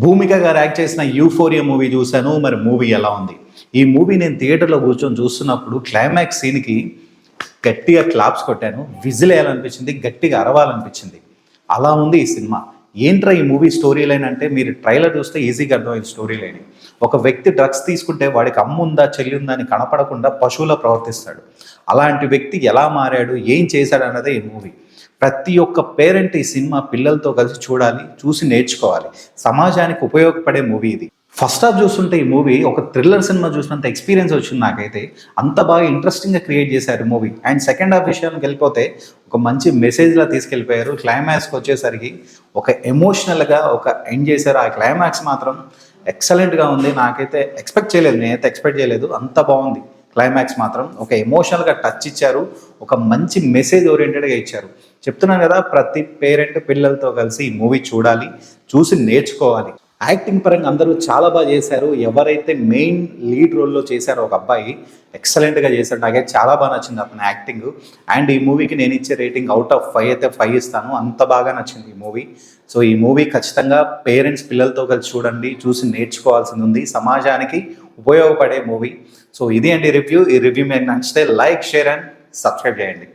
భూమిక గారు యాక్ట్ చేసిన euphoria movie చూశాను. మరి మూవీ ఎలా ఉంది? ఈ మూవీ నేను థియేటర్‌లో కూర్చొని చూస్తున్నప్పుడు క్లైమాక్స్ సీన్‌కి గట్టిగా క్లాప్స్ కొట్టాను. విజిల్ ఎయ్యాలనిపించింది. గట్టిగా అరవాలనిపించింది. అలా ఉంది ఈ సినిమా. ఏంట్రా ఈ మూవీ స్టోరీ లైన్ అంటే మీరు ట్రైలర్ చూస్తే ఈజీగా అర్థమైంది స్టోరీ లైన్. ఒక వ్యక్తి డ్రగ్స్ తీసుకుంటే వాడికి అమ్ముందా, చెల్లి ఉందా అని కనపడకుండా పశువులా ప్రవర్తిస్తాడు. అలాంటి వ్యక్తి ఎలా మారాడు, ఏం చేశాడన్నదే ఈ మూవీ. ప్రతి ఒక్క పేరెంట్ ఈ సినిమా పిల్లలతో కలిసి చూడాలి, చూసి నేర్చుకోవాలి. సమాజానికి ఉపయోగపడే మూవీ ఇది. ఫస్ట్ హాఫ్ చూస్తుంటే ఈ మూవీ ఒక థ్రిల్లర్ సినిమా చూసినంత ఎక్స్పీరియన్స్ వచ్చింది నాకైతే. అంత బాగా ఇంట్రెస్టింగ్గా క్రియేట్ చేశారు మూవీ. అండ్ సెకండ్ హాఫ్ విషయానికి వెళ్ళిపోతే ఒక మంచి మెసేజ్లా తీసుకెళ్ళిపోయారు. క్లైమాక్స్కి వచ్చేసరికి ఒక ఎమోషనల్గా ఒక ఎండ్ చేశారు. ఆ క్లైమాక్స్ మాత్రం ఎక్సలెంట్గా ఉంది. నాకైతే నేనైతే ఎక్స్పెక్ట్ చేయలేదు. అంత బాగుంది. క్లైమాక్స్ మాత్రం ఒక ఎమోషనల్గా టచ్ ఇచ్చారు. ఒక మంచి మెసేజ్ ఓరియంటెడ్గా ఇచ్చారు. చెప్తున్నాను కదా, ప్రతి పేరెంట్ పిల్లలతో కలిసి ఈ మూవీ చూడాలి, చూసి నేర్చుకోవాలి. యాక్టింగ్ పరంగా అందరూ చాలా బాగా చేశారు. ఎవరైతే మెయిన్ లీడ్ రోల్లో చేశారో ఒక అబ్బాయి ఎక్సలెంట్గా చేశాడు. నాకైతే చాలా బాగా నచ్చింది అతని యాక్టింగ్. అండ్ ఈ మూవీకి నేను ఇచ్చే రేటింగ్ అవుట్ ఆఫ్ 5 అయితే 5 ఇస్తాను. అంత బాగా నచ్చింది ఈ మూవీ. సో ఈ మూవీ ఖచ్చితంగా పేరెంట్స్ పిల్లలతో కలిసి చూడండి, చూసి నేర్చుకోవాల్సింది ఉంది. సమాజానికి ఉపయోగపడే మూవీ. సో ఇది అండి రివ్యూ. ఈ రివ్యూ మీకు నచ్చితే లైక్, షేర్ అండ్ సబ్స్క్రైబ్ చేయండి.